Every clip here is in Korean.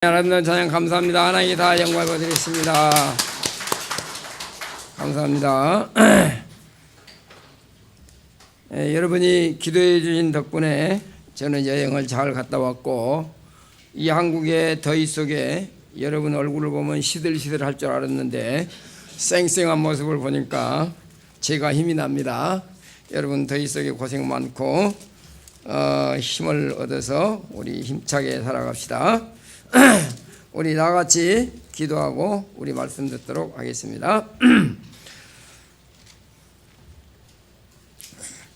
하나님 찬양 감사합니다. 하나님께 다 영광을 드리겠습니다. 감사합니다. 여러분이 기도해 주신 덕분에 저는 여행을 잘 갔다 왔고, 이 한국의 더위 속에 여러분 얼굴을 보면 시들시들 할 줄 알았는데 쌩쌩한 모습을 보니까 제가 힘이 납니다. 여러분 더위 속에 고생 많고 힘을 얻어서 우리 힘차게 살아갑시다. 우리 다같이 기도하고 우리 말씀 듣도록 하겠습니다.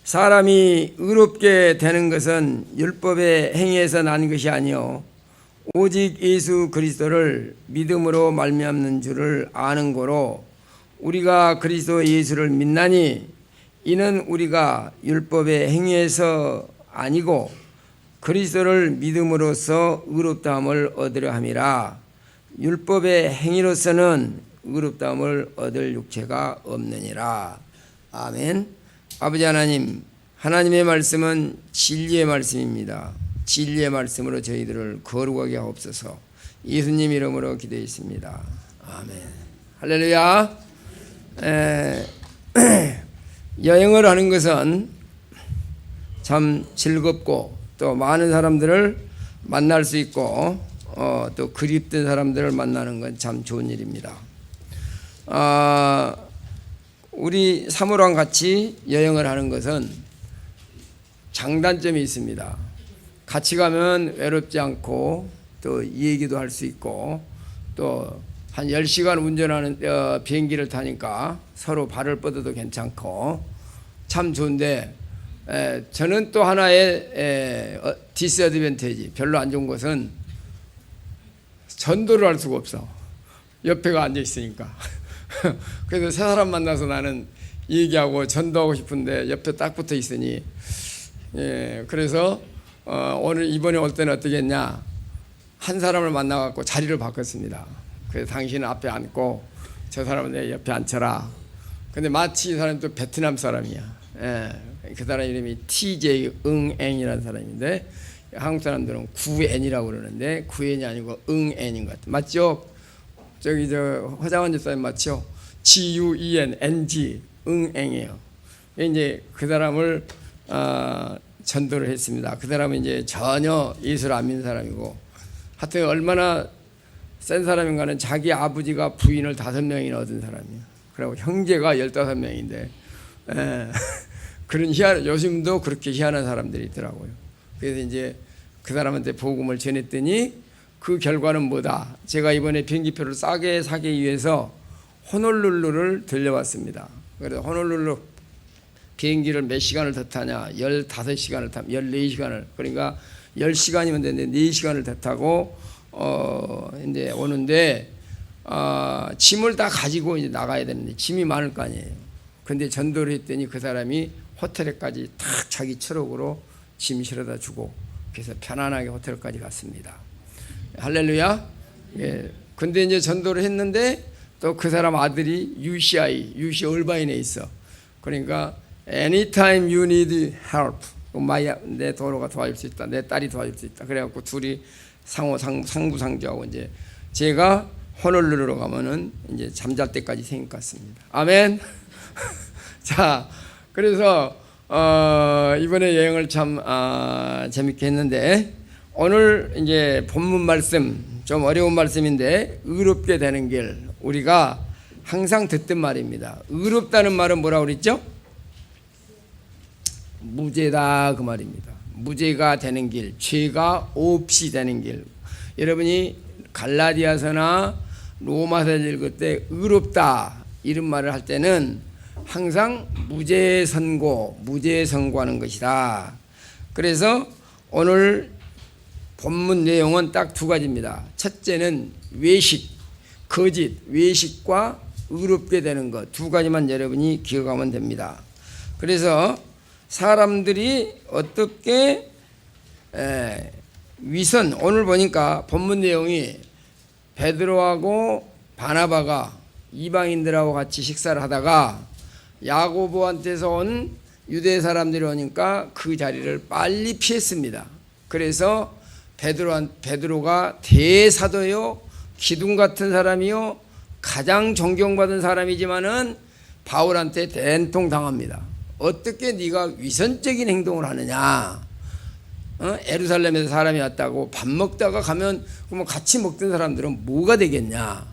사람이 의롭게 되는 것은 율법의 행위에서 난 것이 아니요 오직 예수 그리스도를 믿음으로 말미암는 줄을 아는 거로, 우리가 그리스도 예수를 믿나니 이는 우리가 율법의 행위에서 아니고 그리스도를 믿음으로써 의롭다함을 얻으려 함이라. 율법의 행위로서는 의롭다함을 얻을 육체가 없느니라. 아멘. 아버지 하나님, 하나님의 말씀은 진리의 말씀입니다. 진리의 말씀으로 저희들을 거룩하게 하옵소서. 예수님 이름으로 기도했습니다. 아멘. 할렐루야. 여행을 하는 것은 참 즐겁고 또 많은 사람들을 만날 수 있고 또 그립던 사람들을 만나는 건 참 좋은 일입니다. 우리 사모랑 같이 여행을 하는 것은 장단점이 있습니다. 같이 가면 외롭지 않고 또 얘기도 할 수 있고, 또 한 10시간 운전하는 비행기를 타니까 서로 발을 뻗어도 괜찮고 참 좋은데, 저는 또 하나의 디스어드밴티지, 별로 안 좋은 것은 전도를 할 수가 없어. 옆에가 앉아 있으니까. 그래서 새 사람 만나서 나는 얘기하고 전도하고 싶은데 옆에 딱 붙어 있으니, 그래서 오늘 이번에 올 때는 어떻게 했냐, 한 사람을 만나갖고 자리를 바꿨습니다. 그래서 당신은 앞에 앉고 저 사람은 내 옆에 앉혀라. 근데 마치 이 사람이 또 베트남 사람이야. 그 사람 이름이 TJ 응앵이라는 사람인데, 한국 사람들은 구엔이라고 그러는데 구엔이 아니고 응앵인 것 같아. 맞죠? 저기 저 허장원 집사님 맞죠? GUENNG 응앵이에요. 이제 그 사람을 전도를 했습니다. 그 사람은 이제 전혀 예수를 안 믿는 사람이고, 하여튼 얼마나 센 사람인가는 자기 아버지가 부인을 5명이나 얻은 사람이에요. 그리고 형제가 15명인데 그런 요즘도 그렇게 희한한 사람들이 있더라고요. 그래서 이제 그 사람한테 복음을 전했더니 그 결과는 뭐다. 제가 이번에 비행기표를 싸게 사기 위해서 호놀룰루를 들려왔습니다. 그래서 호놀룰루 비행기를 몇 시간을 더 타냐, 15시간을 타면 14시간을, 그러니까 10시간이면 되는데 4시간을 더 타고 이제 오는데, 짐을 다 가지고 이제 나가야 되는데 짐이 많을 거 아니에요. 근데 전도를 했더니 그 사람이 호텔에까지 탁 자기 트럭으로 짐 실어다 주고, 그래서 편안하게 호텔까지 갔습니다. 할렐루야. 예. 근데 이제 전도를 했는데 또 그 사람 아들이 UC 얼바인에 있어. 그러니까 anytime you need help, 내 도로가 도와줄 수 있다, 내 딸이 도와줄 수 있다. 그래갖고 둘이 상부상조하고 이제 제가 호놀룰루로 가면은 이제 잠잘 때까지 생각 같습니다. 아멘. 자, 그래서 이번에 여행을 참 재밌게 했는데, 오늘 이제 본문 말씀 좀 어려운 말씀인데, 의롭게 되는 길, 우리가 항상 듣던 말입니다. 의롭다는 말은 뭐라고 그랬죠? 무죄다, 그 말입니다. 무죄가 되는 길, 죄가 없이 되는 길. 여러분이 갈라디아서나 로마서를 읽을 때 의롭다 이런 말을 할 때는 항상 무죄 선고하는 것이다. 그래서 오늘 본문 내용은 딱 2가지입니다. 첫째는 거짓, 외식과 의롭게 되는 것, 2가지만 여러분이 기억하면 됩니다. 그래서 사람들이 어떻게 오늘 보니까 본문 내용이 베드로하고 바나바가 이방인들하고 같이 식사를 하다가 야고보한테서 온 유대 사람들이 오니까 그 자리를 빨리 피했습니다. 그래서 베드로가 대사도요, 기둥 같은 사람이요, 가장 존경받은 사람이지만은 바울한테 된통 당합니다. 어떻게 네가 위선적인 행동을 하느냐? 예루살렘에서 사람이 왔다고 밥 먹다가 가면 그러면 같이 먹던 사람들은 뭐가 되겠냐?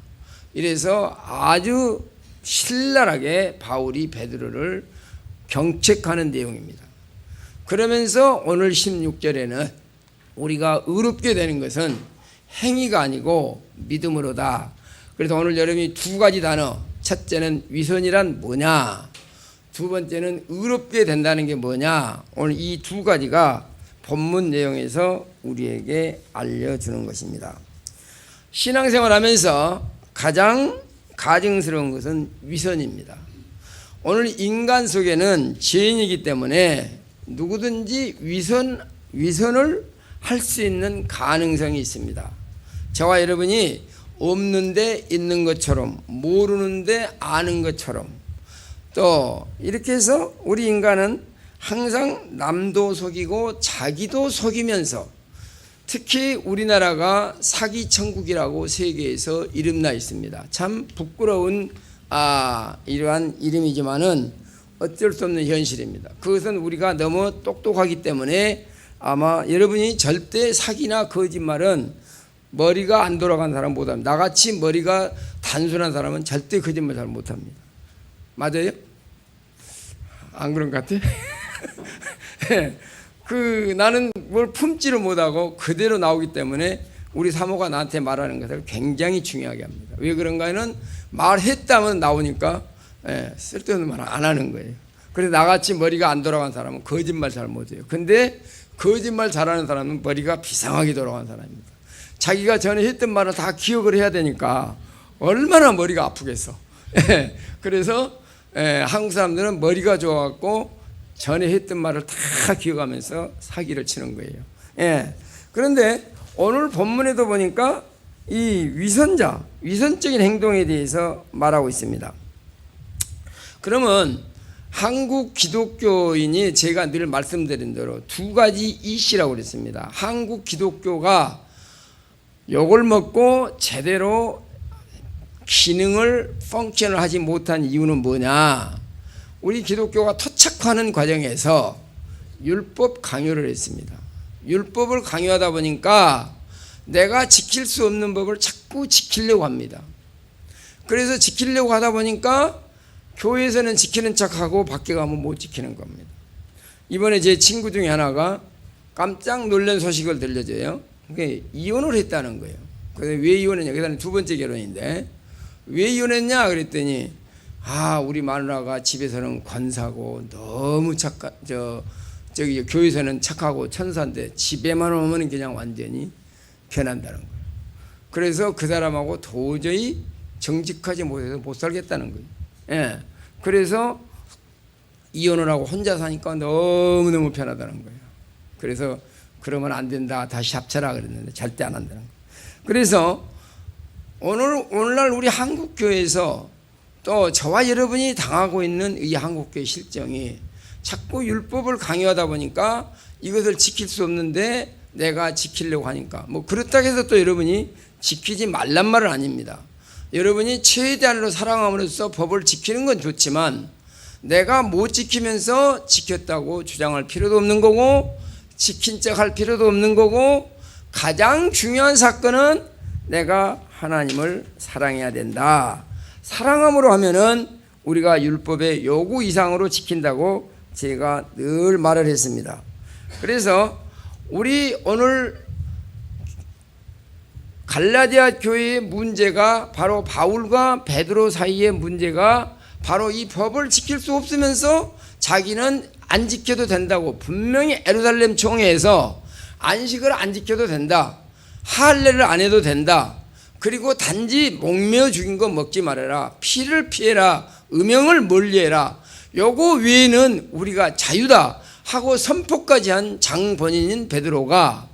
이래서 아주 신랄하게 바울이 베드로를 경책하는 내용입니다. 그러면서 오늘 16절에는 우리가 의롭게 되는 것은 행위가 아니고 믿음으로다. 그래서 오늘 여러분이 두 가지 단어, 첫째는 위선이란 뭐냐, 두 번째는 의롭게 된다는 게 뭐냐, 오늘 이 두 가지가 본문 내용에서 우리에게 알려주는 것입니다. 신앙생활 하면서 가장 가증스러운 것은 위선입니다. 오늘 인간 속에는 죄인이기 때문에 누구든지 위선을 할 수 있는 가능성이 있습니다. 저와 여러분이 없는데 있는 것처럼, 모르는데 아는 것처럼, 또 이렇게 해서 우리 인간은 항상 남도 속이고 자기도 속이면서, 특히 우리나라가 사기 천국이라고 세계에서 이름나 있습니다. 참 부끄러운 이러한 이름이지만은 어쩔 수 없는 현실입니다. 그것은 우리가 너무 똑똑하기 때문에 아마 여러분이 절대 사기나 거짓말은 머리가 안 돌아간 사람 못합니다. 나같이 머리가 단순한 사람은 절대 거짓말 잘 못합니다. 맞아요? 안 그런 것 같아? 나는 뭘 품지를 못하고 그대로 나오기 때문에 우리 사모가 나한테 말하는 것을 굉장히 중요하게 합니다. 왜 그런가는 말했다면 나오니까 쓸데없는 말 안 하는 거예요. 그래서 나같이 머리가 안 돌아간 사람은 거짓말 잘 못해요. 근데 거짓말 잘하는 사람은 머리가 비상하게 돌아간 사람입니다. 자기가 전에 했던 말을 다 기억을 해야 되니까 얼마나 머리가 아프겠어. 그래서 한국 사람들은 머리가 좋아갖고 전에 했던 말을 다 기억하면서 사기를 치는 거예요. 그런데 오늘 본문에도 보니까 이 위선적인 행동에 대해서 말하고 있습니다. 그러면 한국 기독교인이 제가 늘 말씀드린 대로 두 가지 이시라고 그랬습니다. 한국 기독교가 욕을 먹고 제대로 기능을 펑션을 하지 못한 이유는 뭐냐? 우리 기독교가 토착하는 과정에서 율법 강요를 했습니다. 율법을 강요하다 보니까 내가 지킬 수 없는 법을 자꾸 지키려고 합니다. 그래서 지키려고 하다 보니까 교회에서는 지키는 척하고 밖에 가면 못 지키는 겁니다. 이번에 제 친구 중에 하나가 깜짝 놀란 소식을 들려줘요. 그게 이혼을 했다는 거예요. 그래서 왜 이혼했냐? 그다음에 두 번째 결혼인데 왜 이혼했냐? 그랬더니 우리 마누라가 집에서는 권사고 너무 저기 교회에서는 착하고 천사인데 집에만 오면 그냥 완전히 변한다는 거예요. 그래서 그 사람하고 도저히 정직하지 못해서 못 살겠다는 거예요. 그래서 이혼을 하고 혼자 사니까 너무너무 편하다는 거예요. 그래서 그러면 안 된다, 다시 합쳐라 그랬는데 절대 안 한다는 거예요. 그래서 오늘날 우리 한국교회에서 또 저와 여러분이 당하고 있는 이 한국교회 실정이 자꾸 율법을 강요하다 보니까 이것을 지킬 수 없는데 내가 지키려고 하니까, 뭐 그렇다고 해서 또 여러분이 지키지 말란 말은 아닙니다. 여러분이 최대한으로 사랑함으로써 법을 지키는 건 좋지만 내가 못 지키면서 지켰다고 주장할 필요도 없는 거고 지킨 척 할 필요도 없는 거고, 가장 중요한 사건은 내가 하나님을 사랑해야 된다. 사랑함으로 하면은 우리가 율법의 요구 이상으로 지킨다고 제가 늘 말을 했습니다. 그래서 우리 오늘 갈라디아 교회의 문제가 바로 바울과 베드로 사이의 문제가 바로 이 법을 지킬 수 없으면서 자기는 안 지켜도 된다고, 분명히 예루살렘 총회에서 안식을 안 지켜도 된다, 할례를 안 해도 된다, 그리고 단지 목매어 죽인 거 먹지 말아라, 피를 피해라, 음행을 멀리해라, 요거 외에는 우리가 자유다 하고 선포까지 한 장본인인 베드로가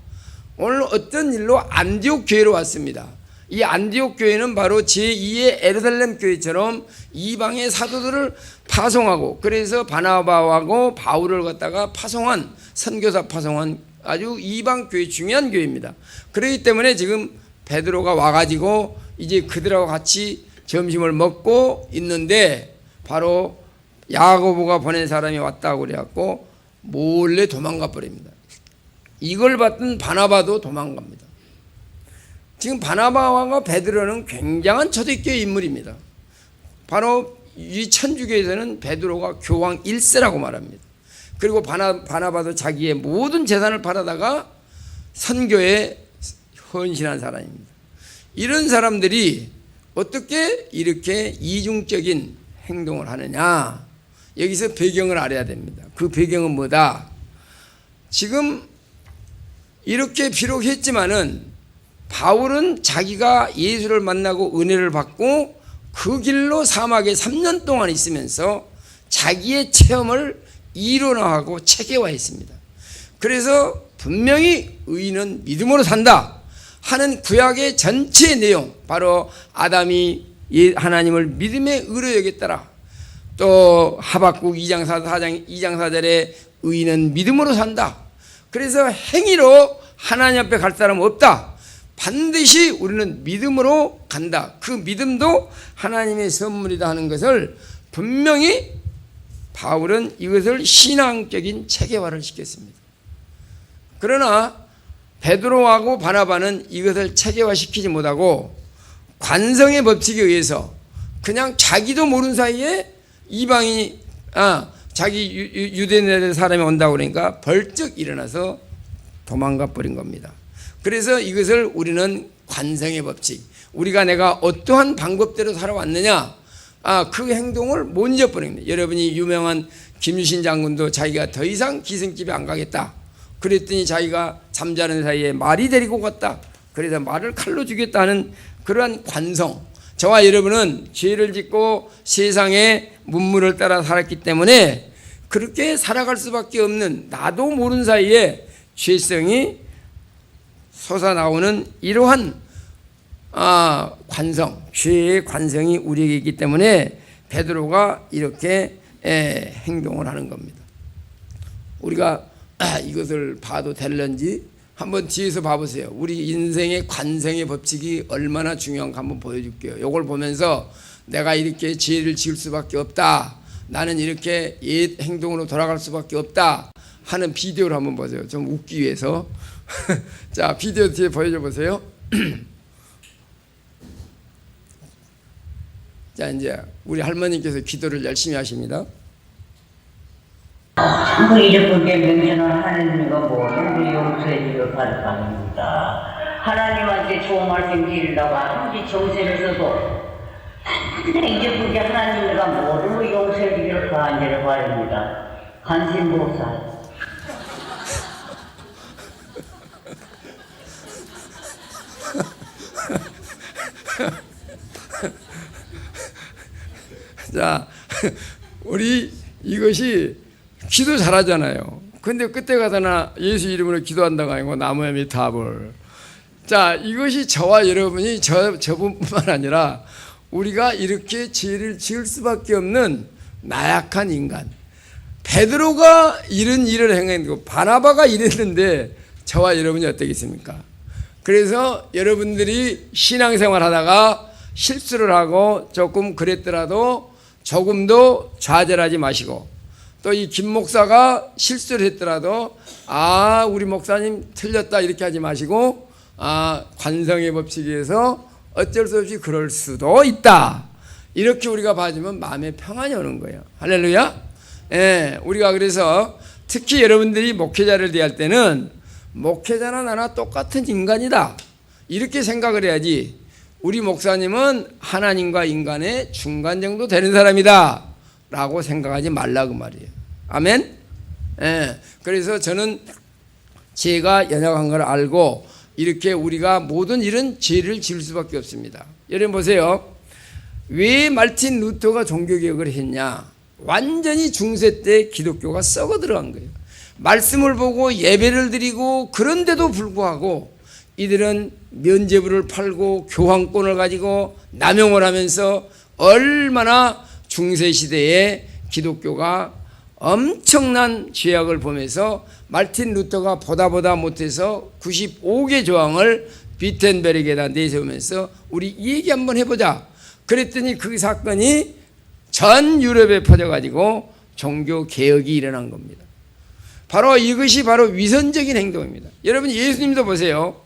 오늘 어떤 일로 안디옥 교회로 왔습니다. 이 안디옥 교회는 바로 제2의 예루살렘 교회처럼 이방의 사도들을 파송하고, 그래서 바나바하고 바울을 갖다가 파송한, 선교사 파송한 아주 이방 교회 중요한 교회입니다. 그렇기 때문에 지금 베드로가 와가지고 이제 그들하고 같이 점심을 먹고 있는데 바로 야고보가 보낸 사람이 왔다고 그래갖고 몰래 도망가 버립니다. 이걸 봤던 바나바도 도망갑니다. 지금 바나바와 베드로는 굉장한 초대교회 인물입니다. 바로 이 천주교에서는 베드로가 교황 1세라고 말합니다. 그리고 바나바도 자기의 모든 재산을 팔아다가 선교에 헌신한 사람입니다. 이런 사람들이 어떻게 이렇게 이중적인 행동을 하느냐, 여기서 배경을 알아야 됩니다. 그 배경은 뭐다? 지금 이렇게 비록 했지만은 바울은 자기가 예수를 만나고 은혜를 받고 그 길로 사막에 3년 동안 있으면서 자기의 체험을 이론화하고 체계화했습니다. 그래서 분명히 의인은 믿음으로 산다 하는 구약의 전체 내용, 바로 아담이 하나님을 믿음의 의로 여겼더라, 또 하박국 2장 4절에 의인은 믿음으로 산다. 그래서 행위로 하나님 앞에 갈 사람은 없다. 반드시 우리는 믿음으로 간다. 그 믿음도 하나님의 선물이다 하는 것을 분명히 바울은 이것을 신앙적인 체계화를 시켰습니다. 그러나 베드로하고 바나바는 이것을 체계화시키지 못하고 관성의 법칙에 의해서 그냥 자기도 모르는 사이에 이방인이 자기 유대인의 사람이 온다고 그러니까 벌쩍 일어나서 도망가 버린 겁니다. 그래서 이것을 우리는 관성의 법칙, 우리가 내가 어떠한 방법대로 살아왔느냐, 그 행동을 못 잊어버린 겁니다. 여러분이 유명한 김유신 장군도 자기가 더 이상 기생집에 안 가겠다 그랬더니 자기가 잠자는 사이에 말이 데리고 갔다. 그래서 말을 칼로 죽였다는 그러한 관성, 저와 여러분은 죄를 짓고 세상의 문물을 따라 살았기 때문에 그렇게 살아갈 수밖에 없는, 나도 모르는 사이에 죄성이 솟아나오는 이러한 관성, 죄의 관성이 우리에게 있기 때문에 베드로가 이렇게 행동을 하는 겁니다. 우리가 이것을 봐도 될런지 한번 뒤에서 봐보세요. 우리 인생의 관성의 법칙이 얼마나 중요한가 한번 보여줄게요. 이걸 보면서 내가 이렇게 죄를 지을 수밖에 없다, 나는 이렇게 옛 행동으로 돌아갈 수밖에 없다 하는 비디오를 한번 보세요. 좀 웃기 위해서. 자, 비디오 뒤에 보여줘 보세요. 자, 이제 우리 할머니께서 기도를 열심히 하십니다. 그 이렇게 명령을 하나님과 모든 용서해 주길 바랍니다. 하나님한테 좋은 말씀 드리다가 한지 정신에서도 이제 그게 하나님과 모든 용서해 주기를 간절히 바랍니다. 간신보살. 자, 우리 이것이 기도 잘하잖아요. 근데 그때 가서나 예수 이름으로 기도한다고 하고 나무에 미타볼. 자, 이것이 저와 여러분이 저뿐만 아니라 우리가 이렇게 죄를 지을 수밖에 없는 나약한 인간. 베드로가 이런 일을 행했고 바나바가 이랬는데 저와 여러분이 어떻겠습니까? 그래서 여러분들이 신앙생활 하다가 실수를 하고 조금 그랬더라도 조금도 좌절하지 마시고, 또 이 김 목사가 실수를 했더라도 우리 목사님 틀렸다 이렇게 하지 마시고, 관성의 법칙에 의해서 어쩔 수 없이 그럴 수도 있다, 이렇게 우리가 봐주면 마음에 평안이 오는 거예요. 할렐루야. 우리가 그래서 특히 여러분들이 목회자를 대할 때는 목회자나 나나 똑같은 인간이다 이렇게 생각을 해야지, 우리 목사님은 하나님과 인간의 중간 정도 되는 사람이다 라고 생각하지 말라 그 말이에요. 아멘. 그래서 저는 제가 연약한 걸 알고 이렇게 우리가 모든 일은 죄를 지을 수밖에 없습니다. 여러분 보세요. 왜 말틴 루터가 종교개혁을 했냐? 완전히 중세 때 기독교가 썩어 들어간 거예요. 말씀을 보고 예배를 드리고 그런데도 불구하고 이들은 면죄부를 팔고 교황권을 가지고 남용을 하면서 얼마나 중세 시대에 기독교가 엄청난 죄악을 보면서 말틴 루터가 보다 못해서 95개 조항을 비텐베르크에다 내세우면서 우리 이 얘기 한번 해보자. 그랬더니 그 사건이 전 유럽에 퍼져가지고 종교 개혁이 일어난 겁니다. 바로 이것이 바로 위선적인 행동입니다. 여러분 예수님도 보세요.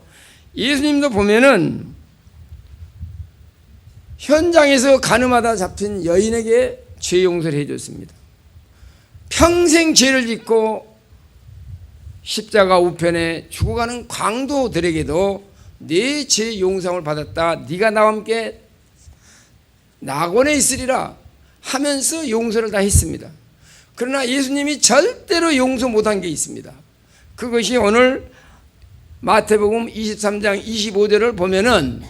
예수님도 보면은 현장에서 가늠하다 잡힌 여인에게 죄 용서를 해줬습니다. 평생 죄를 짓고 십자가 우편에 죽어가는 광도들에게도 내 죄 용서를 받았다. 네가 나와 함께 낙원에 있으리라 하면서 용서를 다 했습니다. 그러나 예수님이 절대로 용서 못한 게 있습니다. 그것이 오늘 마태복음 23장 25절을 보면은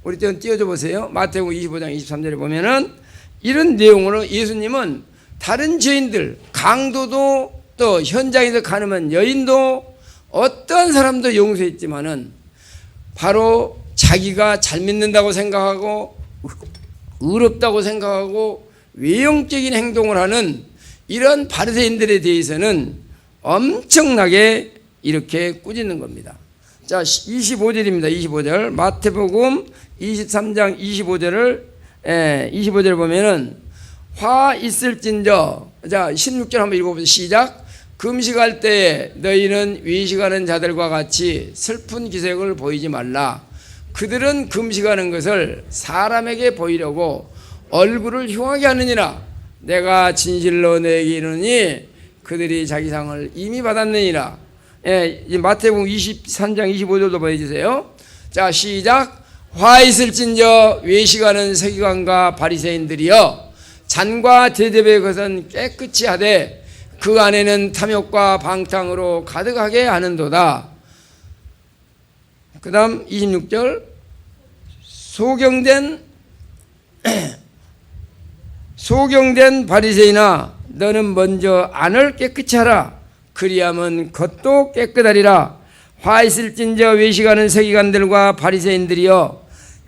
우리 좀 띄워줘 보세요. 마태복음 25장 23절에 보면은 이런 내용으로 예수님은 다른 죄인들, 강도도 또 현장에서 가늠한 여인도 어떠한 사람도 용서했지만은 바로 자기가 잘 믿는다고 생각하고 의롭다고 생각하고 외형적인 행동을 하는 이런 바리새인들에 대해서는 엄청나게 이렇게 꾸짖는 겁니다. 자, 25절입니다. 25절. 마태복음 23장 25절을 보면은 화 있을진저. 자, 16절 한번 읽어보세요. 시작. 금식할 때에 너희는 외식하는 자들과 같이 슬픈 기색을 보이지 말라. 그들은 금식하는 것을 사람에게 보이려고 얼굴을 흉하게 하느니라. 내가 진실로 너에게 이르노니 그들이 자기 상을 이미 받았느니라. 예, 마태복음 23장 25절도 보여주세요. 자, 시작. 화 있을진저 외식하는 서기관과 바리새인들이여 잔과 대접의 것은 깨끗이 하되 그 안에는 탐욕과 방탕으로 가득하게 하는도다. 그 다음 26절. 소경된 바리새인아 너는 먼저 안을 깨끗이 하라. 그리하면 겉도 깨끗하리라. 화 있을진저 외식하는 서기관들과 바리새인들이여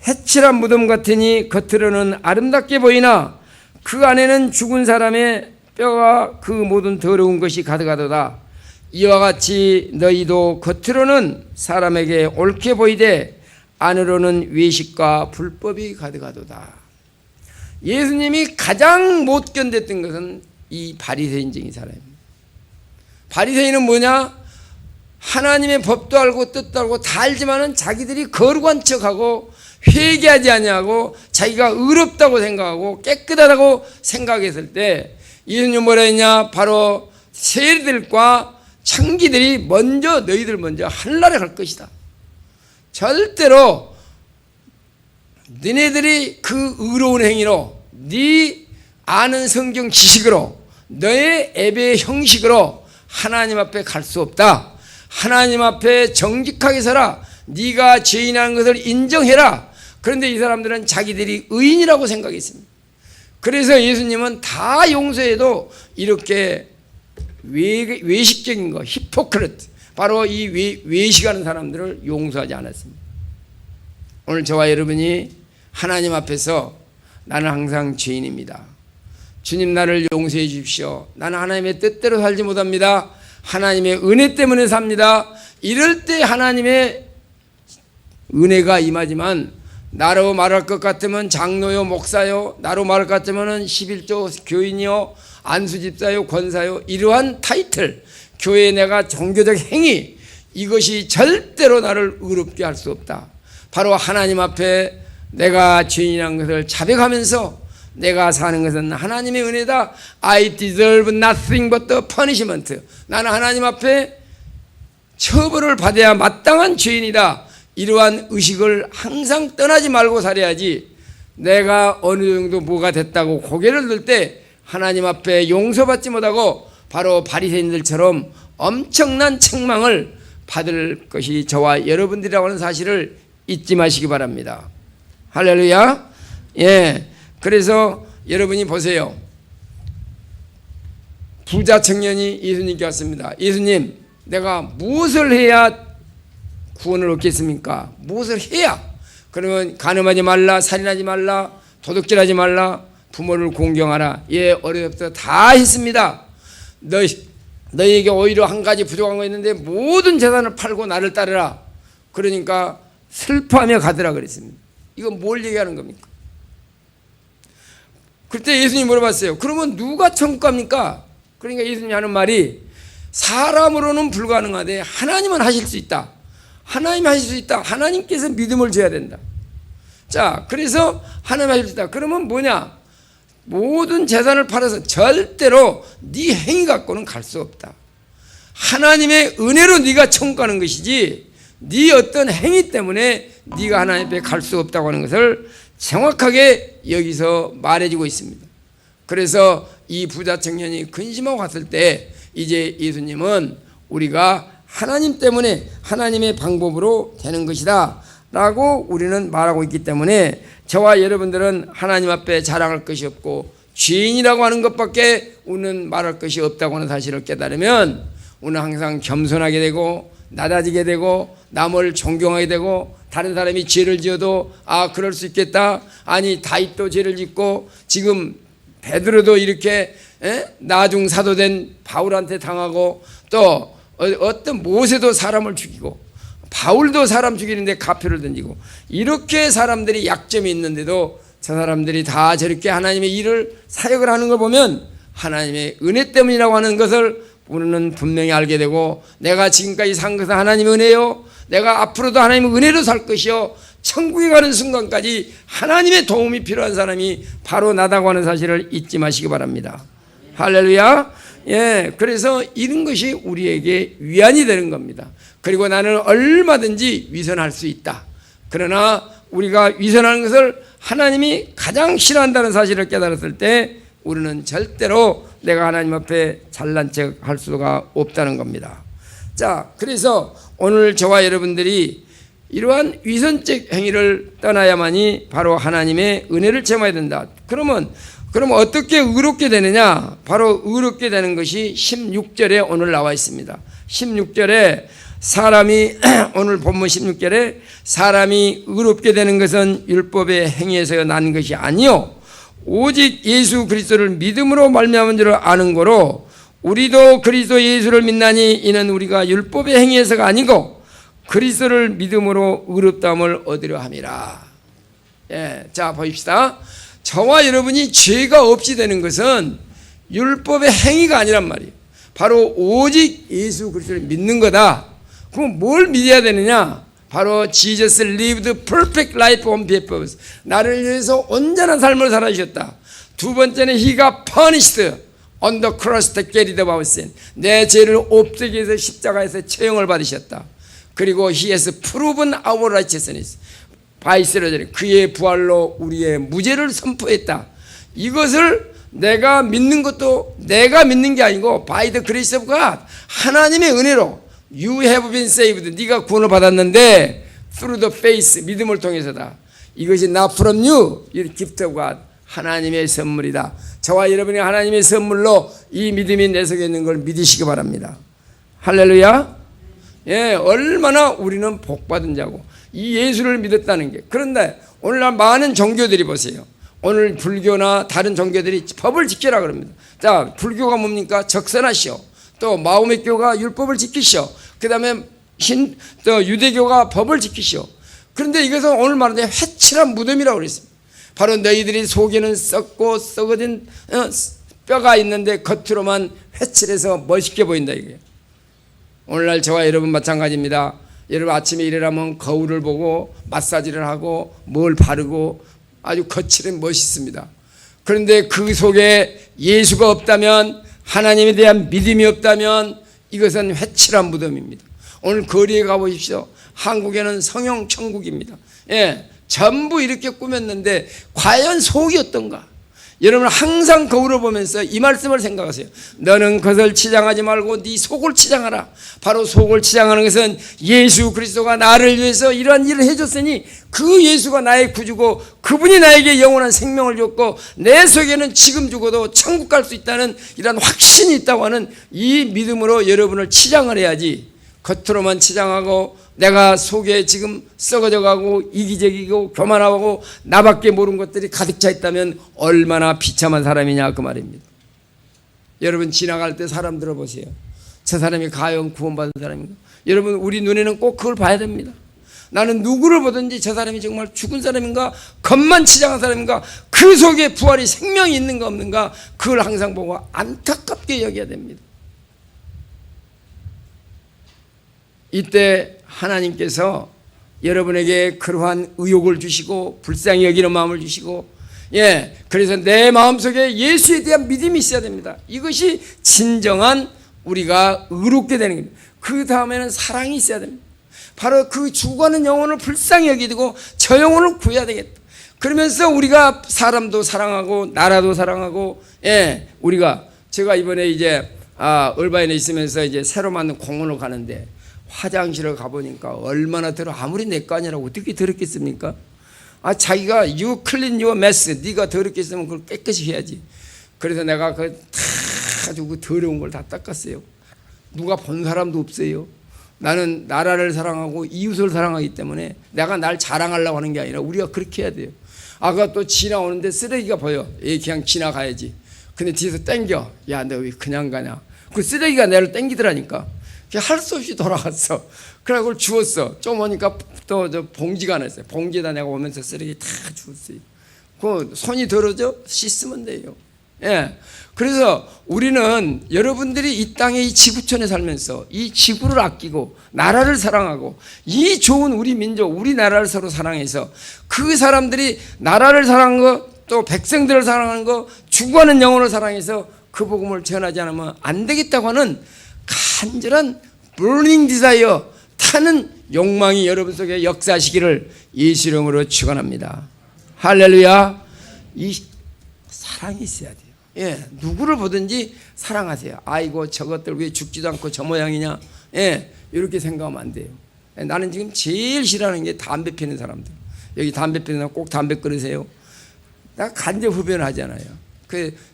해칠한 무덤 같으니 겉으로는 아름답게 보이나 그 안에는 죽은 사람의 뼈가 그 모든 더러운 것이 가득하도다. 이와 같이 너희도 겉으로는 사람에게 옳게 보이되 안으로는 외식과 불법이 가득하도다. 예수님이 가장 못 견뎠던 것은 이 바리새인적인 사람입니다. 바리새인은 뭐냐? 하나님의 법도 알고 뜻도 알고 다 알지만은 자기들이 거룩한 척하고 회개하지 아니하고 자기가 의롭다고 생각하고 깨끗하다고 생각했을 때 예수님 뭐라 했냐? 바로 세리들과 창기들이 먼저 너희들 먼저 한날에 갈 것이다. 절대로 너네들이 그 의로운 행위로 네 아는 성경 지식으로 너의 예배의 형식으로 하나님 앞에 갈 수 없다. 하나님 앞에 정직하게 서라. 네가 죄인이라는 것을 인정해라. 그런데 이 사람들은 자기들이 의인이라고 생각했습니다. 그래서 예수님은 다 용서해도 이렇게 외식적인 거, 히포크리트, 바로 이 외식하는 사람들을 용서하지 않았습니다. 오늘 저와 여러분이 하나님 앞에서 나는 항상 죄인입니다. 주님 나를 용서해 주십시오. 나는 하나님의 뜻대로 살지 못합니다. 하나님의 은혜 때문에 삽니다. 이럴 때 하나님의 은혜가 임하지만 나로 말할 것 같으면 장로요 목사요, 나로 말할 것 같으면 11조 교인이요 안수집사요 권사요, 이러한 타이틀, 교회에 내가 종교적 행위, 이것이 절대로 나를 의롭게 할 수 없다. 바로 하나님 앞에 내가 죄인이라는 것을 자백하면서 내가 사는 것은 하나님의 은혜다. I deserve nothing but the punishment. 나는 하나님 앞에 처벌을 받아야 마땅한 죄인이다. 이러한 의식을 항상 떠나지 말고 살아야지. 내가 어느 정도 뭐가 됐다고 고개를 들 때 하나님 앞에 용서받지 못하고 바로 바리새인들처럼 엄청난 책망을 받을 것이 저와 여러분들이라고 하는 사실을 잊지 마시기 바랍니다. 할렐루야. 예. 그래서 여러분이 보세요. 부자 청년이 예수님께 왔습니다. 예수님, 내가 무엇을 해야 구원을 얻겠습니까? 무엇을 해야? 그러면 간음하지 말라, 살인하지 말라, 도둑질하지 말라, 부모를 공경하라. 예, 어려서부터 다 했습니다. 너희에게 오히려 한 가지 부족한 거 있는데 모든 재산을 팔고 나를 따르라. 그러니까 슬퍼하며 가더라 그랬습니다. 이건 뭘 얘기하는 겁니까? 그때 예수님이 물어봤어요. 그러면 누가 천국 갑니까? 그러니까 예수님이 하는 말이 사람으로는 불가능하되 하나님은 하실 수 있다. 하나님 하실 수 있다. 하나님께서 믿음을 줘야 된다. 자, 그래서 하나님 하실 수 있다. 그러면 뭐냐? 모든 재산을 팔아서 절대로 네 행위 갖고는 갈 수 없다. 하나님의 은혜로 네가 천국 가는 것이지 네 어떤 행위 때문에 네가 하나님 앞에 갈 수 없다고 하는 것을 정확하게 여기서 말해주고 있습니다. 그래서 이 부자 청년이 근심하고 갔을 때 이제 예수님은 우리가 하나님 때문에 하나님의 방법으로 되는 것이다 라고 우리는 말하고 있기 때문에 저와 여러분들은 하나님 앞에 자랑할 것이 없고 죄인이라고 하는 것밖에 우리는 말할 것이 없다고 하는 사실을 깨달으면 우리는 항상 겸손하게 되고 낮아지게 되고 남을 존경하게 되고 다른 사람이 죄를 지어도 아 그럴 수 있겠다. 아니 다윗도 죄를 짓고 지금 베드로도 이렇게 나중 사도된 바울한테 당하고 또 어떤 모세도 사람을 죽이고 바울도 사람 죽이는데 가표를 던지고 이렇게 사람들이 약점이 있는데도 저 사람들이 다 저렇게 하나님의 일을 사역을 하는 걸 보면 하나님의 은혜 때문이라고 하는 것을 우리는 분명히 알게 되고 내가 지금까지 산 것은 하나님의 은혜요 내가 앞으로도 하나님의 은혜로 살 것이요 천국에 가는 순간까지 하나님의 도움이 필요한 사람이 바로 나다고 하는 사실을 잊지 마시기 바랍니다. 할렐루야. 예, 그래서 이런 것이 우리에게 위안이 되는 겁니다. 그리고 나는 얼마든지 위선할 수 있다. 그러나 우리가 위선하는 것을 하나님이 가장 싫어한다는 사실을 깨달았을 때 우리는 절대로 내가 하나님 앞에 잘난 척 할 수가 없다는 겁니다. 자, 그래서 오늘 저와 여러분들이 이러한 위선적 행위를 떠나야만이 바로 하나님의 은혜를 체험해야 된다. 그럼 어떻게 의롭게 되느냐? 바로 의롭게 되는 것이 16절에 오늘 나와 있습니다. 16절에 사람이 오늘 본문 16절에 사람이 의롭게 되는 것은 율법의 행위에서 난 것이 아니요 오직 예수 그리스도를 믿음으로 말미암은 줄 아는 거로 우리도 그리스도 예수를 믿나니 이는 우리가 율법의 행위에서가 아니고 그리스도를 믿음으로 의롭다함을 얻으려 함이라. 예, 자 보십시다. 저와 여러분이 죄가 없이 되는 것은 율법의 행위가 아니란 말이에요. 바로 오직 예수 그리스도를 믿는 거다. 그럼 뭘 믿어야 되느냐? 바로 Jesus lived perfect life on purpose. 나를 위해서 온전한 삶을 살아주셨다. 두 번째는 He got punished on the cross to get rid of our sin. 내 죄를 없애기 위해서 십자가에서 처형을 받으셨다. 그리고 He has proven our righteousness. 바이스러전 그의 부활로 우리의 무죄를 선포했다. 이것을 내가 믿는 것도 내가 믿는 게 아니고 by the grace of God 하나님의 은혜로 You have been saved. 네가 구원을 받았는데 through the faith 믿음을 통해서다. 이것이 not from you, your gift of God 하나님의 선물이다. 저와 여러분이 하나님의 선물로 이 믿음이 내 속에 있는 걸 믿으시기 바랍니다. 할렐루야. 예, 얼마나 우리는 복받은 자고 이 예수를 믿었다는 게. 그런데 오늘날 많은 종교들이 보세요. 오늘 불교나 다른 종교들이 법을 지키라 그럽니다. 자, 불교가 뭡니까? 적선하시오. 또 마호메 교가 율법을 지키시오. 그 다음에 또 유대교가 법을 지키시오. 그런데 이것은 오늘 말하는 회칠한 무덤이라고 그랬습니다. 바로 너희들이 속에는 썩고 썩어진 뼈가 있는데 겉으로만 회칠해서 멋있게 보인다 이거예요. 오늘날 저와 여러분 마찬가지입니다. 여러분 아침에 일어나면 거울을 보고 마사지를 하고 뭘 바르고 아주 거칠은 멋있습니다. 그런데 그 속에 예수가 없다면 하나님에 대한 믿음이 없다면 이것은 회칠한 무덤입니다. 오늘 거리에 가보십시오. 한국에는 성형 천국입니다. 예, 전부 이렇게 꾸몄는데 과연 속이 어떤가? 여러분 항상 거울을 보면서 이 말씀을 생각하세요. 너는 그것을 치장하지 말고 네 속을 치장하라. 바로 속을 치장하는 것은 예수 그리스도가 나를 위해서 이러한 일을 해줬으니 그 예수가 나의 구주고 그분이 나에게 영원한 생명을 줬고 내 속에는 지금 죽어도 천국 갈 수 있다는 이런 확신이 있다고 하는 이 믿음으로 여러분을 치장을 해야지 겉으로만 치장하고 내가 속에 지금 썩어져가고 이기적이고 교만하고 나밖에 모르는 것들이 가득 차 있다면 얼마나 비참한 사람이냐 그 말입니다. 여러분 지나갈 때 사람 들어보세요. 저 사람이 과연 구원받은 사람인가? 여러분 우리 눈에는 꼭 그걸 봐야 됩니다. 나는 누구를 보든지 저 사람이 정말 죽은 사람인가, 겉만 치장한 사람인가, 그 속에 부활이 생명이 있는가 없는가, 그걸 항상 보고 안타깝게 여겨야 됩니다. 이때 하나님께서 여러분에게 그러한 의욕을 주시고 불쌍히 여기는 마음을 주시고, 그래서 내 마음속에 예수에 대한 믿음이 있어야 됩니다. 이것이 진정한 우리가 의롭게 되는 겁니다. 그 다음에는 사랑이 있어야 됩니다. 바로 그 죽어가는 영혼을 불쌍히 여기고 저 영혼을 구해야 되겠다. 그러면서 우리가 사람도 사랑하고 나라도 사랑하고, 우리가 제가 이번에 이제 얼바인에 있으면서 이제 새로 만든 공원을 가는데 화장실을 가보니까 얼마나 아무리 내 거 아니라고 어떻게 더럽겠습니까? 자기가 you clean your mess, 네가 더럽게 있으면 그걸 깨끗이 해야지. 그래서 내가 다 가지고 더러운 걸 다 닦았어요. 누가 본 사람도 없어요. 나는 나라를 사랑하고 이웃을 사랑하기 때문에 내가 날 자랑하려고 하는 게 아니라 우리가 그렇게 해야 돼요. 아까 또 지나오는데 쓰레기가 보여. 그냥 지나가야지. 근데 뒤에서 땡겨. 야, 너 왜 그냥 가냐. 그 쓰레기가 나를 땡기더라니까. 할 수 없이 돌아갔어. 그래 그걸 주웠어. 좀 오니까 또 저 봉지가 하나 있어요. 봉지에다 내가 오면서 쓰레기 다 주웠어요. 그 손이 더러져? 씻으면 돼요. 그래서 우리는 여러분들이 이 땅의 이 지구촌에 살면서 이 지구를 아끼고 나라를 사랑하고 이 좋은 우리 민족, 우리나라를 서로 사랑해서 그 사람들이 나라를 사랑하는 거, 또 백성들을 사랑하는 거, 죽어가는 영혼을 사랑해서 그 복음을 전하지 않으면 안 되겠다고 하는 간절한 burning desire, 타는 욕망이 여러분 속에 역사하시기를 예수 이름으로 축원합니다. 할렐루야. 이 사랑이 있어야 돼요. 누구를 보든지 사랑하세요. 아이고 저것들 왜 죽지도 않고 저 모양이냐, 이렇게 생각하면 안 돼요. 나는 지금 제일 싫어하는 게 담배 피는 사람들. 여기 담배 피는 사람 꼭 담배 끊으세요. 나 간접 흡연을 하잖아요.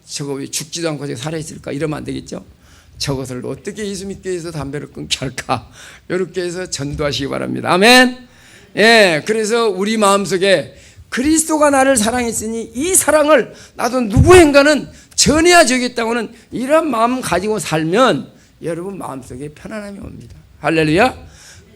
저거 왜 죽지도 않고 저기 살아있을까, 이러면 안 되겠죠. 저것을 어떻게 예수 믿기 위해서 담배를 끊게 할까, 이렇게 해서 전도하시기 바랍니다. 아멘. 그래서 우리 마음속에 그리스도가 나를 사랑했으니 이 사랑을 나도 누구인가는 전해야 되겠다고는 이런 마음 가지고 살면 여러분 마음속에 편안함이 옵니다. 할렐루야.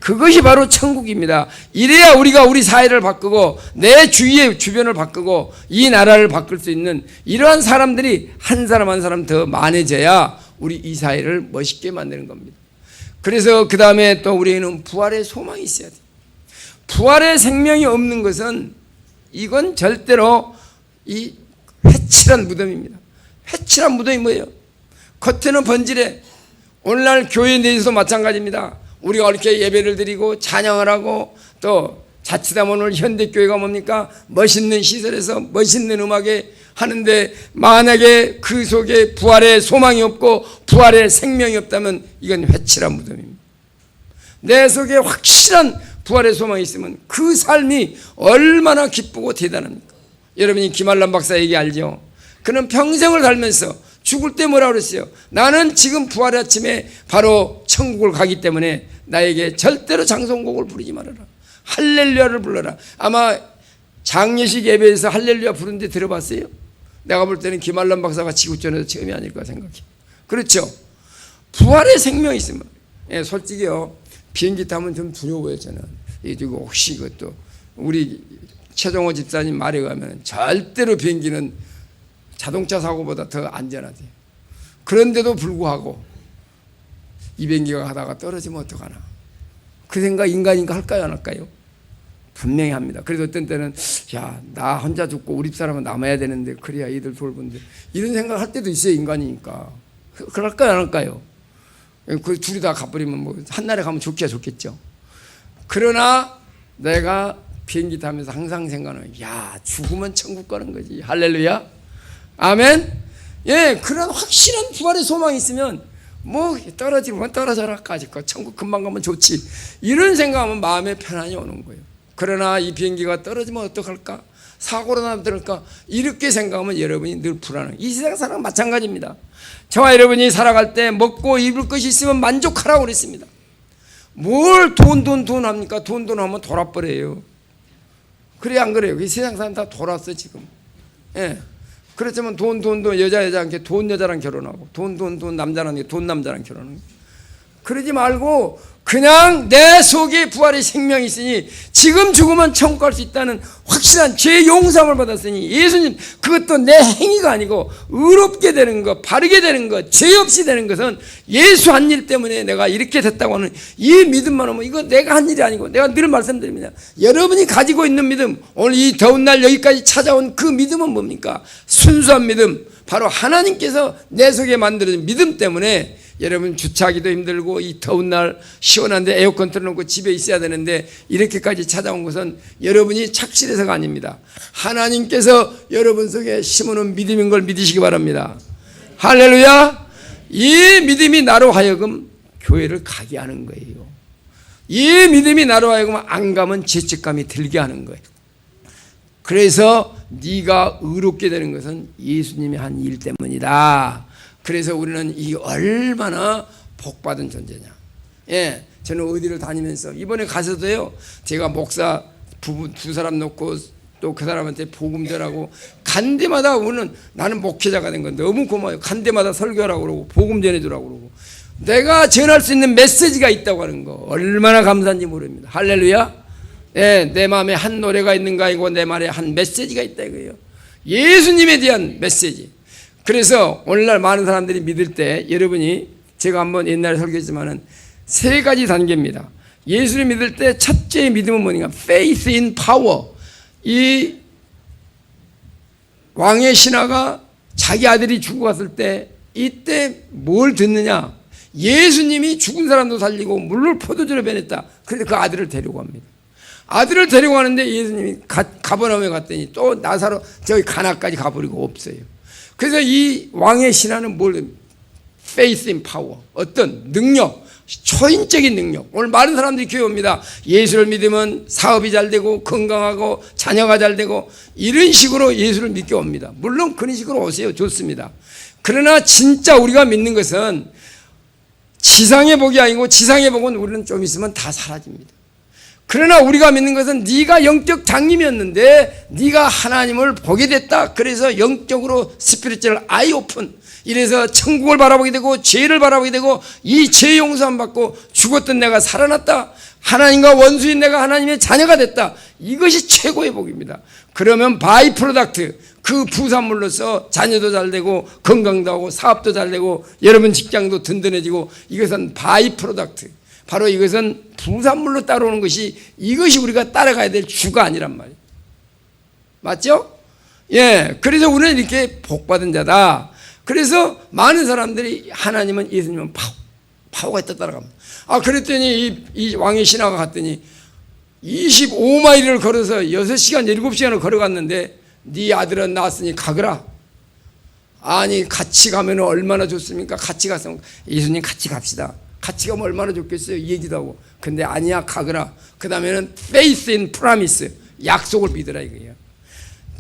그것이 바로 천국입니다. 이래야 우리가 우리 사회를 바꾸고 내 주위의 주변을 바꾸고 이 나라를 바꿀 수 있는 이러한 사람들이 한 사람 한 사람 더 많아져야 우리 이 사회를 멋있게 만드는 겁니다. 그래서 그 다음에 또 우리는 부활의 소망이 있어야 돼요. 부활의 생명이 없는 것은 이건 절대로 이 회칠한 무덤입니다. 회칠한 무덤이 뭐예요? 겉에는 번지래. 오늘날 교회 내에서도 마찬가지입니다. 우리가 이렇게 예배를 드리고 찬양을 하고 또 자칫하면 오늘 현대교회가 뭡니까? 멋있는 시설에서 멋있는 음악에 하는데 만약에 그 속에 부활의 소망이 없고 부활의 생명이 없다면 이건 회칠한 무덤입니다. 내 속에 확실한 부활의 소망이 있으면 그 삶이 얼마나 기쁘고 대단합니까? 여러분이 김한란 박사 얘기 알죠? 그는 평생을 살면서 죽을 때 뭐라고 그랬어요? 나는 지금 부활의 아침에 바로 천국을 가기 때문에 나에게 절대로 장송곡을 부르지 말아라. 할렐루야를 불러라. 아마 장례식 예배에서 할렐루야 부르는데 들어봤어요? 내가 볼 때는 김한란 박사가 지구촌에서 처음이 아닐까 생각해. 그렇죠? 부활의 생명이 있으면, 솔직히요, 비행기 타면 좀 두려워요. 저는 이거 혹시 이것도 우리 최종호 집사님 말에 의하면 절대로 비행기는 자동차 사고보다 더 안전하대요. 그런데도 불구하고 이 비행기가 가다가 떨어지면 어떡하나, 그 생각 인간인가 할까요 안 할까요? 분명히 합니다. 그래서 어떤 때는 야, 나 혼자 죽고 우리 사람은 남아야 되는데 그래야 이들 돌본데, 이런 생각을 할 때도 있어요. 인간이니까. 그럴까요 안 할까요? 그 둘이 다 가버리면 뭐 한날에 가면 좋기야 좋겠죠. 그러나 내가 비행기 타면서 항상 생각하는, 야, 죽으면 천국 가는 거지. 할렐루야. 아멘. 그런 확실한 부활의 소망이 있으면 뭐 떨어지면 떨어져라까지 천국 금방 가면 좋지, 이런 생각하면 마음에 편안이 오는 거예요. 그러나 이 비행기가 떨어지면 어떡할까, 사고로 나들까, 이렇게 생각하면 여러분이 늘 불안해요. 이 세상 사람 마찬가지입니다. 저와 여러분이 살아갈 때 먹고 입을 것이 있으면 만족하라고 그랬습니다. 뭘 돈 합니까? 돈 하면 돌아버려요. 그래 안 그래요? 이 세상 사람 다 돌았어 지금. 그렇지만 돈 여자 않게 돈 여자랑 결혼하고 돈 남자랑 돈 남자랑 결혼하고 그러지 말고 그냥 내 속에 부활의 생명이 있으니 지금 죽으면 천국 갈 수 있다는 확실한 죄 용서함을 받았으니 예수님 그것도 내 행위가 아니고 의롭게 되는 것, 바르게 되는 것, 죄 없이 되는 것은 예수 한 일 때문에 내가 이렇게 됐다고 하는 이 믿음만 오면 이거 내가 한 일이 아니고 내가 늘 말씀드립니다. 여러분이 가지고 있는 믿음, 오늘 이 더운 날 여기까지 찾아온 그 믿음은 뭡니까? 순수한 믿음, 바로 하나님께서 내 속에 만들어진 믿음 때문에 여러분 주차하기도 힘들고 이 더운 날 시원한데 에어컨 틀어놓고 집에 있어야 되는데 이렇게까지 찾아온 것은 여러분이 착실해서가 아닙니다. 하나님께서 여러분 속에 심어놓은 믿음인 걸 믿으시기 바랍니다. 할렐루야. 이 믿음이 나로 하여금 교회를 가게 하는 거예요. 이 믿음이 나로 하여금 안 가면 죄책감이 들게 하는 거예요. 그래서 네가 의롭게 되는 것은 예수님이 한 일 때문이다. 그래서 우리는 이 얼마나 복받은 존재냐. 예, 저는 어디를 다니면서 이번에 가서도요, 제가 목사 부부 두 사람 놓고 또 그 사람한테 복음 전하고 간 데마다 우리는 나는 목회자가 된 건 너무 고마워요. 간 데마다 설교하라고 그러고 복음 전해주라고 그러고 내가 전할 수 있는 메시지가 있다고 하는 거 얼마나 감사한지 모릅니다. 할렐루야. 예, 내 마음에 한 노래가 있는가 아니고 내 말에 한 메시지가 있다 이거예요. 예수님에 대한 메시지. 그래서 오늘날 많은 사람들이 믿을 때 여러분이 제가 한번 옛날에 설교했지만은 세 가지 단계입니다. 예수를 믿을 때 첫째 믿음은 뭐냐? Faith in power. 이 왕의 신하가 자기 아들이 죽어갔을 때 이때 뭘 듣느냐? 예수님이 죽은 사람도 살리고 물을 포도주로 변했다. 그래서 그 아들을 데리고 갑니다. 아들을 데리고 가는데 예수님이 가버나움에 갔더니 또 나사로 저기 가나까지 가버리고 없어요. 그래서 이 왕의 신하는 뭘? Faith in power. 어떤 능력, 초인적인 능력. 오늘 많은 사람들이 교회 옵니다. 예수를 믿으면 사업이 잘 되고 건강하고 자녀가 잘 되고 이런 식으로 예수를 믿게 옵니다. 물론 그런 식으로 오세요. 좋습니다. 그러나 진짜 우리가 믿는 것은 지상의 복이 아니고 지상의 복은 우리는 좀 있으면 다 사라집니다. 그러나 우리가 믿는 것은 네가 영적 장님이었는데 네가 하나님을 보게 됐다. 그래서 영적으로 스피리추얼 아이 오픈. 이래서 천국을 바라보게 되고 죄를 바라보게 되고 이 죄 용서함 받고 죽었던 내가 살아났다. 하나님과 원수인 내가 하나님의 자녀가 됐다. 이것이 최고의 복입니다. 그러면 바이 프로덕트, 그 부산물로서 자녀도 잘 되고 건강도 하고 사업도 잘 되고 여러분 직장도 든든해지고 이것은 바이 프로덕트. 바로 이것은 부산물로 따라오는 것이 이것이 우리가 따라가야 될 주가 아니란 말이에요. 맞죠? 예. 그래서 우리는 이렇게 복받은 자다. 그래서 많은 사람들이 하나님은 예수님은 파워가 있다 따라갑니다. 아, 그랬더니 이 왕의 신하가 갔더니 25마일을 걸어서 6시간, 7시간을 걸어갔는데 네 아들은 낳았으니 가거라. 아니, 같이 가면 얼마나 좋습니까? 같이 갔으면 예수님 같이 갑시다. 같이 가면 얼마나 좋겠어요. 얘기도 하고. 근데 아니야, 가거라. 그 다음에는 faith in promise. 약속을 믿으라 이거예요.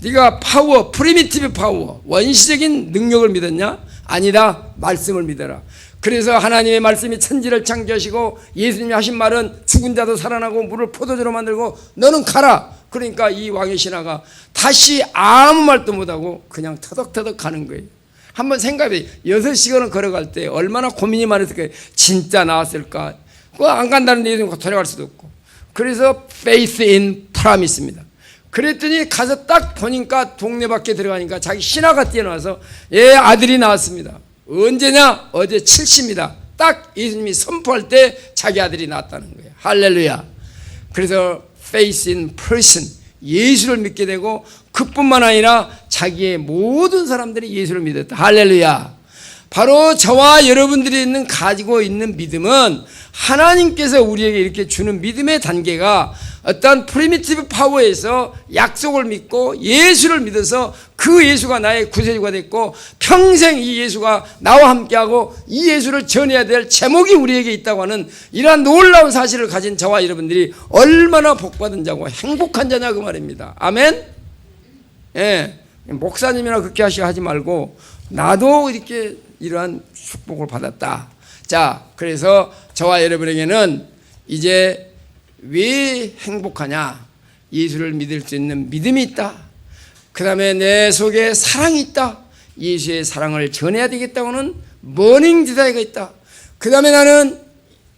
네가 파워, 프리미티브 파워, 원시적인 능력을 믿었냐? 아니다. 말씀을 믿어라. 그래서 하나님의 말씀이 천지를 창조하시고 예수님이 하신 말은 죽은 자도 살아나고 물을 포도주로 만들고 너는 가라. 그러니까 이 왕의 신하가 다시 아무 말도 못하고 그냥 터덕터덕 가는 거예요. 한번 생각해. 6시간을 걸어갈 때 얼마나 고민이 많았을까요? 진짜 나왔을까? 그거 안 간다는데 예수님 돌아갈 수도 없고. 그래서 faith in promise입니다. 그랬더니 가서 딱 보니까 동네 밖에 들어가니까 자기 신하가 뛰어나와서 예, 아들이 나왔습니다. 언제냐? 어제 7시입니다. 딱 예수님이 선포할 때 자기 아들이 나왔다는 거예요. 할렐루야. 그래서 faith in person, 예수를 믿게 되고 그뿐만 아니라 자기의 모든 사람들이 예수를 믿었다. 할렐루야. 바로 저와 여러분들이 가지고 있는 믿음은 하나님께서 우리에게 이렇게 주는 믿음의 단계가 어떤 프리미티브 파워에서 약속을 믿고 예수를 믿어서 그 예수가 나의 구세주가 됐고 평생 이 예수가 나와 함께하고 이 예수를 전해야 될 제목이 우리에게 있다고 하는 이러한 놀라운 사실을 가진 저와 여러분들이 얼마나 복받은 자고 행복한 자냐 그 말입니다. 아멘. 예, 목사님이나 그렇게 하지 말고 나도 이렇게 이러한 축복을 받았다. 자, 그래서 저와 여러분에게는 이제 왜 행복하냐? 예수를 믿을 수 있는 믿음이 있다. 그 다음에 내 속에 사랑이 있다. 예수의 사랑을 전해야 되겠다고는 머닝 디자이가 있다. 그 다음에 나는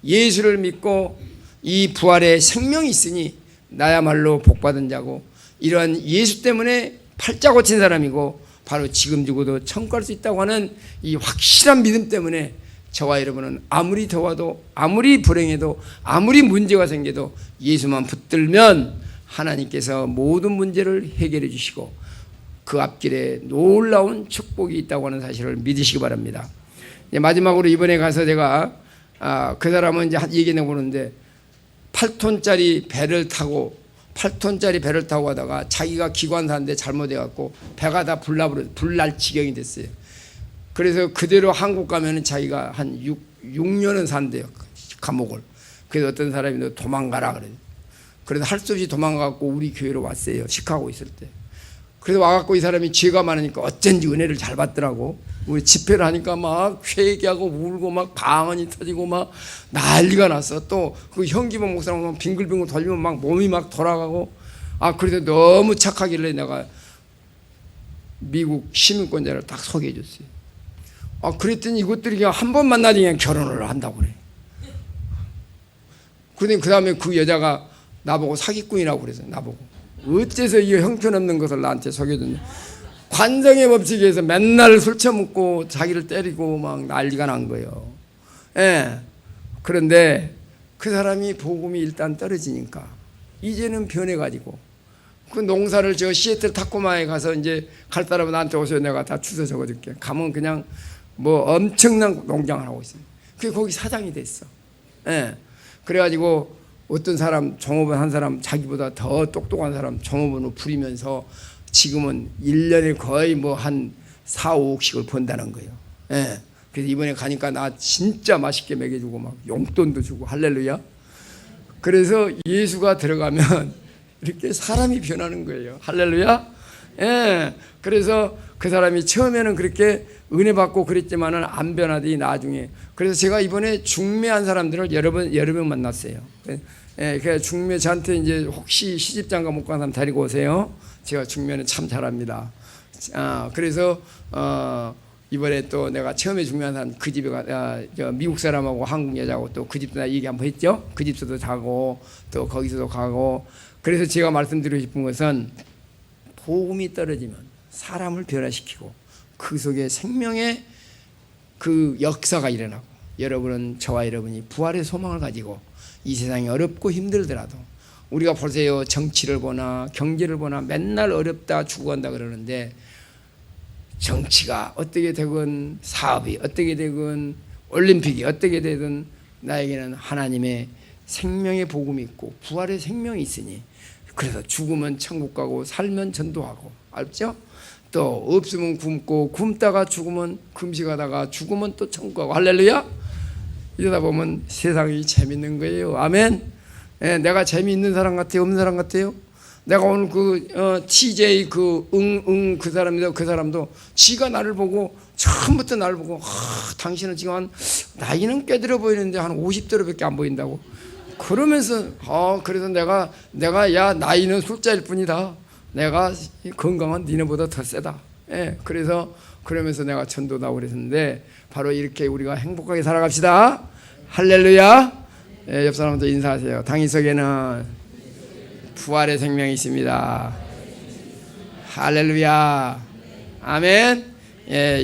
예수를 믿고 이 부활의 생명이 있으니 나야말로 복받은 자고 이러한 예수 때문에 팔자 고친 사람이고 바로 지금 죽어도 천국 갈 수 있다고 하는 이 확실한 믿음 때문에 저와 여러분은 아무리 더워도 아무리 불행해도 아무리 문제가 생겨도 예수만 붙들면 하나님께서 모든 문제를 해결해 주시고 그 앞길에 놀라운 축복이 있다고 하는 사실을 믿으시기 바랍니다. 마지막으로 이번에 가서 제가 그 사람은 이제 얘기해 보는데 8톤짜리 배를 타고 가다가 자기가 기관사인데 잘못해갖고 배가 다 불날 지경이 됐어요. 그래서 그대로 한국 가면은 자기가 한 6년은 산대요. 감옥을. 그래서 어떤 사람이 너 도망가라 그래요. 그래서 할 수 없이 도망가갖고 우리 교회로 왔어요. 시카고 있을 때. 그래서 와갖고 이 사람이 죄가 많으니까 어쩐지 은혜를 잘 받더라고. 우리 집회를 하니까 막 회개하고 울고 막 방언이 터지고 막 난리가 났어. 또 그 현기범 목사님 빙글빙글 돌리면 막 몸이 막 돌아가고. 그래서 너무 착하길래 내가 미국 시민권자를 딱 소개해 줬어요. 그랬더니 이것들이 그냥 한 번 만나니 그냥 결혼을 한다고 그래. 근데 그 다음에 그 여자가 나보고 사기꾼이라고 그래서 나보고 어째서 이 형편없는 것을 나한테 속여줬냐. 관성의 법칙에 의해서 맨날 술 처먹고 자기를 때리고 막 난리가 난 거예요. 예. 그런데 그 사람이 복음이 일단 떨어지니까 이제는 변해가지고 그 농사를 저 시애틀 타코마에 가서 이제 갈 사람은 나한테 오세요. 내가 다 주소 적어줄게. 가면 그냥 뭐 엄청난 농장을 하고 있어요. 그게 거기 사장이 됐어. 예. 그래가지고 어떤 사람 종업원 한 사람 자기보다 더 똑똑한 사람 종업원으로 부리면서 지금은 1년에 거의 뭐 한 4, 5억씩을 번다는 거예요. 예. 그래서 이번에 가니까 나 진짜 맛있게 먹여주고 막 용돈도 주고 할렐루야. 그래서 예수가 들어가면 이렇게 사람이 변하는 거예요. 할렐루야. 예. 그래서 그 사람이 처음에는 그렇게 은혜 받고 그랬지만은 안 변하더니 나중에. 그래서 제가 이번에 중매한 사람들을 여러 명 만났어요. 예, 그래서 중매 저한테 이제 혹시 시집장가 못 간 사람 데리고 오세요. 제가 중매는 참 잘합니다. 그래서 이번에 또 내가 처음에 중매한 사람 그 집에 미국 사람하고 한국 여자하고 또 그 집도 나 얘기 한번 했죠. 그 집에서도 자고 또 거기서도 가고. 그래서 제가 말씀드리고 싶은 것은 복음이 떨어지면 사람을 변화시키고 그 속에 생명의 그 역사가 일어나고 여러분은 저와 여러분이 부활의 소망을 가지고 이 세상이 어렵고 힘들더라도 우리가 보세요. 정치를 보나 경제를 보나 맨날 어렵다 죽어간다 그러는데 정치가 어떻게 되건 사업이 어떻게 되건 올림픽이 어떻게 되든 나에게는 하나님의 생명의 복음이 있고 부활의 생명이 있으니 그래서 죽으면 천국 가고 살면 전도하고 알죠? 또 없으면 굶고 굶다가 죽으면 금식하다가 죽으면 또 천국 가고 할렐루야. 이러다 보면 세상이 재밌는 거예요. 아멘. 예, 내가 재미있는 사람 같아요? 없는 사람 같아요? 내가 오늘 TJ 그 사람인데 그 사람도 지가 나를 보고 처음부터 나를 보고 당신은 지금 나이는 꽤 들어 보이는데 한 50대로밖에 안 보인다고. 그러면서 그래서 내가 야 나이는 숫자일 뿐이다. 내가 건강은 니네보다 더 세다. 예, 그래서 그러면서 내가 전도 나오고 그랬는데 바로 이렇게 우리가 행복하게 살아갑시다. 할렐루야. 예, 옆 사람도 인사하세요. 당신 속에는 부활의 생명이 있습니다. 할렐루야. 아멘. 예.